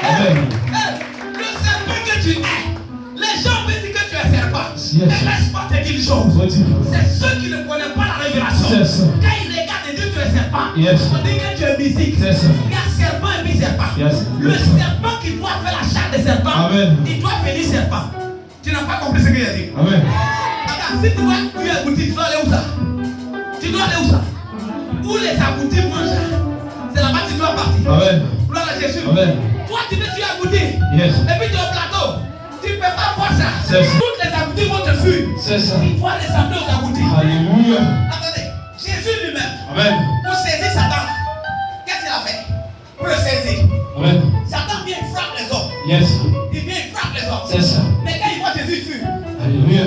Amen. Le serpent que tu es, les gens peuvent dire que tu es serpent. Yes. Mais laisse-moi te dire une chose. C'est ceux qui ne connaissent pas la révélation. Yes. Quand ils regardent et disent que tu es serpent, Yes. on dit que tu es musique. Yes. Il y a serpent et puis serpent. Yes. Le serpent qui doit faire la chair des serpents, Amen. il doit venir serpent. Tu n'as pas compris ce que j'ai dit. Amen. Regarde, si tu dois tuer un boutique, tu dois aller où ça? Tu dois aller où ça? Où les aboutis mangent? C'est là-bas que tu dois partir. Amen. Gloire à Jésus. Amen. Toi, tu veux tuer un boutique. Yes. Et puis tu es au plateau. Tu ne peux pas voir ça. C'est ça. Toutes les aboutis vont te fuir. C'est ça. Il doit ressembler aux aboutis. Alléluia. Attendez, Jésus lui-même, Amen. pour saisir Satan, qu'est-ce qu'il a fait? Pour le saisir. Amen. Satan vient et frappe les hommes. Yes. Il vient et frappe les hommes. C'est ça. Mais quand il voit Jésus, il fuit. Alléluia.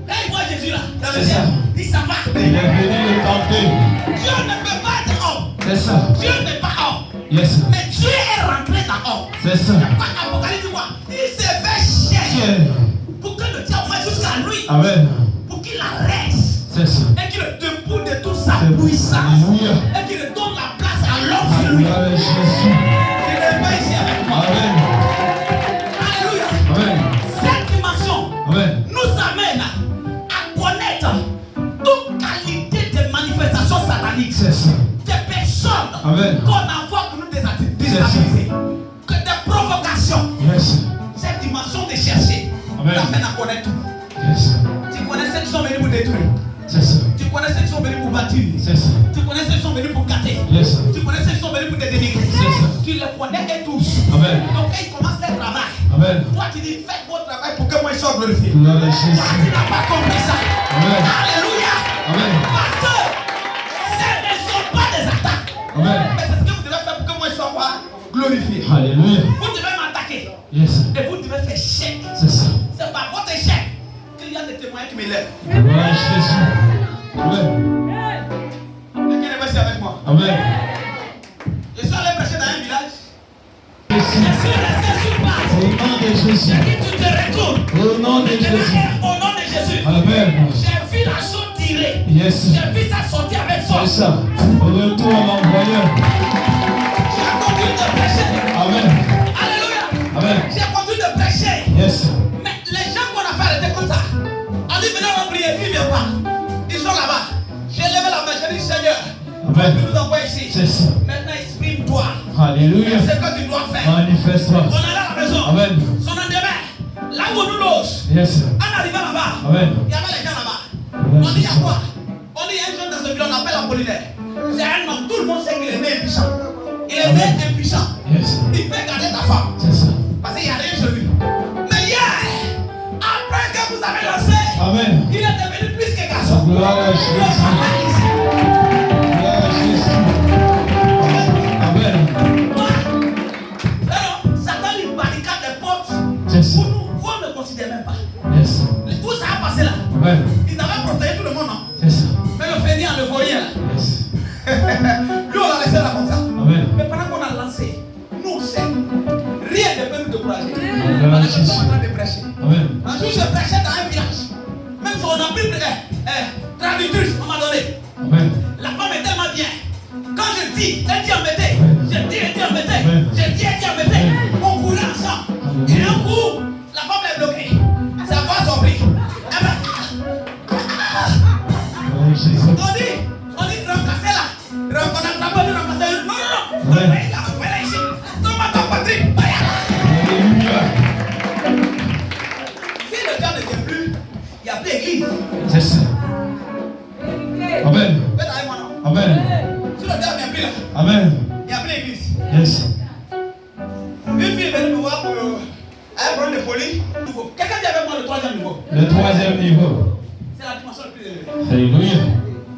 Quand il voit Jésus là, dans le C'est ciel, ça. il s'en va. Il est venu le tenter. Dieu ne peut pas être homme. C'est ça. Dieu n'est pas homme. Yes. Mais Dieu est rentré dans homme. C'est ça. Apocalypse dit quoi? Il s'est fait chair. Tiens. Pour que le diable aille jusqu'à lui. Amen. Pour qu'il arrête. C'est ça. Et qu'il le dépouille de toute sa puissance. Alléluia. Et qu'il donne la place à l'homme sur lui. Gloire à Jésus. Il n'est pas ici avec moi. Amen. Alléluia. Amen. Cette dimension Amen. nous amène à connaître toute qualité de manifestation satanique. C'est ça. Des personnes Amen. qu'on envoie pour nous déstabiliser. Que des provocations. Yes. Cette dimension de chercher Amen. t'amène à connaître tout. Yes. Tu connais ceux qui sont venus pour détruire. C'est ça. Tu connais ceux qui sont venus pour bâtir. C'est ça. Tu connais ceux qui sont venus pour gâter. Yes. Tu connais ceux qui sont venus pour te dénigrer. C'est ça. Tu les connais et tous. Amen. Donc quand ils commencent leur travail, Amen. toi tu dis faites votre travail pour que moi je sois glorifié. Gloire à Toi Jésus. tu n'as pas compris ça. Amen. Alléluia. Amen. Parce que ce ne sont pas des attaques. Amen. Mais c'est ce que vous devez faire pour que moi je sois glorifié. Alléluia. Vous devez m'attaquer. Yes. Et vous devez faire chèque. C'est ça. C'est par votre échec qu'il y a des témoins qui m'élèvent. Gloire à Jésus. Amen. Quelqu'un est passé avec moi. Amen. Je suis allé prêcher dans un village. Je Jésus. suis resté sur place. Au nom de Jésus. J'ai dit tu te retournes. Au nom de Jésus. Au nom de Jésus. Amen. J'ai vu la chose tirer. Yes. J'ai vu ça sortir avec C'est force. ça. Au retour à l'envoyeur. J'ai continué de prêcher. Amen. Alléluia. Amen. J'ai continué de prêcher. Yes. Mais les gens qu'on a fait étaient comme ça. On dit venez on va prier. Ils ne viennent pas. Ils sont là-bas. J'ai levé la main. J'ai dit Seigneur. Amen. Tu nous envoies ici. C'est ça. Maintenant exprime-toi. Alléluia. C'est ce que tu dois faire. Manifeste-toi. On est à la maison. Amen. Son lendemain, là où nous loge, Yes. en arrivant là-bas, Amen. il y avait les gens là-bas. On dit il y a quoi? On dit il y a un jeune dans ce village, on l'appelle Apollinaire. C'est un homme, tout le monde sait qu'il est né impuissant. Il est né impuissant. Yes. Il peut garder ta femme. C'est ça. Parce qu'il n'y a rien chez lui. Mais hier, après que vous avez lancé, Amen. il est devenu plus que garçon. Gloire à Le Jésus. papa ici. Gloire à Jésus. Amen. Toi, alors, Satan lui barricade les portes. C'est ça. Pour nous, on ne considère même pas. Yes. Où ça a passé là? Amen. Ils avaient protégé tout le monde, non? C'est ça. Mais le fainéant ne voyait là. Yes. Lui, on l'a laissé là comme ça. Amen. Mais pendant qu'on a lancé, nous, on sait. Rien ne peut nous décourager. Gloire Pendant à que nous Jésus. sommes en train de prêcher. Amen. Un jour, je prêchais dans un village. Même si on a pris traductrice, on m'a donné. Amen. La femme est tellement bien. Quand je dis, elle dit en mettez. Je dis, elle dit en mettez. Amen. Je dis, elle dit en mettez. On courait ensemble. Et un coup, la femme est bloquée. Sa voix s'oublie. Gloire à Jésus. On dit, remplacer là. On a attrapé, remplacer. Non, non, non. Ouais. Envoyez-la ici. Tombe à ta patrie. Alléluia. Si le gars ne vient plus, il n'y a plus d'église. C'est ça. Amen. Faites avec moi, non? Amen. Si le gars ne vient plus là, Amen. il n'y a plus d'église. Yes. Une fille est venue me voir pour un problème de folie. Quelqu'un dit avec moi le troisième niveau. Le troisième niveau. C'est la dimension la plus élevée. Alléluia.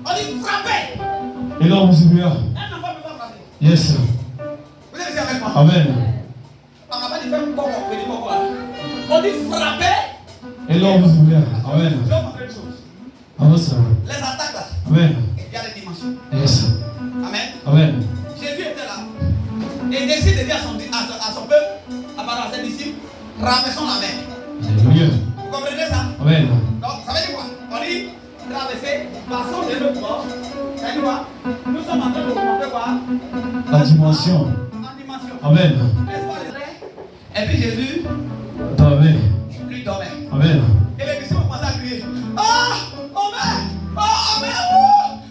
On dit frapper. Et l'homme vous oubliera. Un enfant ne peut pas frapper. Yes. Vous êtes ici avec moi? Amen. On n'a pas dit faire comment, venez comment là. On dit frapper. Et l'homme vous oubliera. Amen. Je vais vous montrer une chose. Amen. Ça. Les attaques là, Amen. il y a des dimensions. Yes. Amen. Amen. Jésus était là. Et il décide de dire à son peuple, à ses disciples, traversons la mer. Alléluia. Vous comprenez ça? Amen. Donc, ça veut dire quoi? On dit traverser, passons de l'autre bord. Ça veut dire quoi? Nous sommes en train de monter quoi? La dimension. En dimension. Amen. N'est-ce pas? Et puis Jésus Amen. lui dormait. Amen. Et les disciples ont commencé à crier. Oh, Amen! Oh, Amen!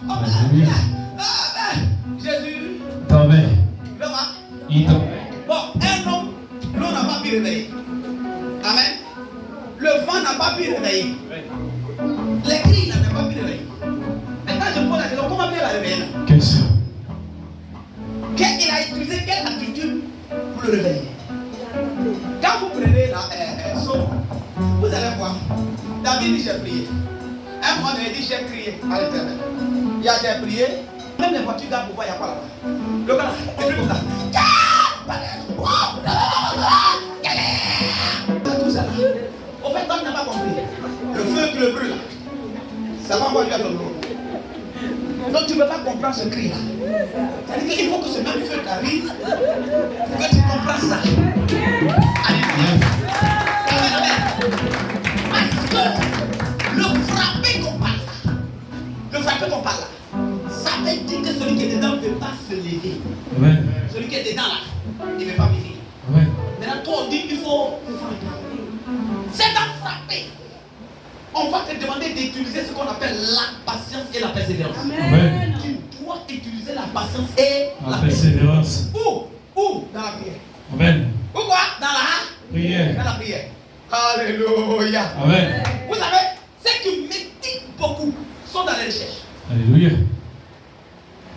Oh, Amen! Alléluia. Amen! Jésus, Amen. tu vas voir. Il dormait. Bon, un homme, l'eau n'a pas pu réveiller. Amen. Le vent n'a pas pu réveiller. Les cris, il n'a pas pu réveiller. Maintenant, je me pose la question, comment Pierre l'a réveillé là? Question. Il a utilisé quelle attitude pour le réveiller? Quand vous prenez la Somme, vous allez voir. David dit j'ai prié. Un moment donné, il dit j'ai crié à l'Éternel. Il a j'ai prié. Même les voitures d'âme pour voir, il n'y a pas là-bas. Le gars, il est comme ça. Tout ça là. Au fait, toi, tu n'as pas compris. Le feu qui le brûle là, ça va envoyer à ton nom. Donc tu ne peux pas comprendre ce cri là. C'est-à-dire qu'il faut que ce même feu t'arrive pour que tu comprennes ça. Alléluia. Amen. Parce que le frapper qu'on parle là, ça veut dire que celui qui est dedans ne peut pas se lever. Amen. Celui qui est dedans là, il ne veut pas venir. Amen. Maintenant, toi, on dit qu'il faut frapper. C'est dans frapper. On va te demander d'utiliser ce qu'on appelle la patience et la persévérance. Amen. Tu dois utiliser la patience et La persévérance. Où? Dans la prière. Amen. Ou quoi? Dans la Prière. Dans la prière. Alléluia. Amen. Vous savez, ceux qui méditent beaucoup sont dans les recherches. Alléluia.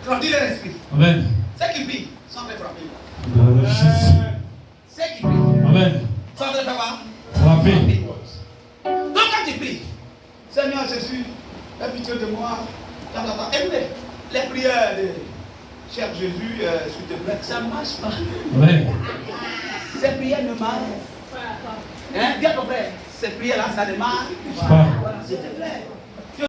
Grandir leur esprit. Amen. Ceux qui prient sont très frappés. Dans le nom de Jésus. Ceux qui prient Amen. sont très frappés. Frappez. Donc quand tu pries, Seigneur Jésus, aie pitié de moi. Écoutez, les prières de cher Jésus, s'il te plaît, ça ne marche pas. Amen. Ces prières ne marchent. Hein? Dis à ton frère, ces prières-là, ça ne marche Pas. s'il te plaît.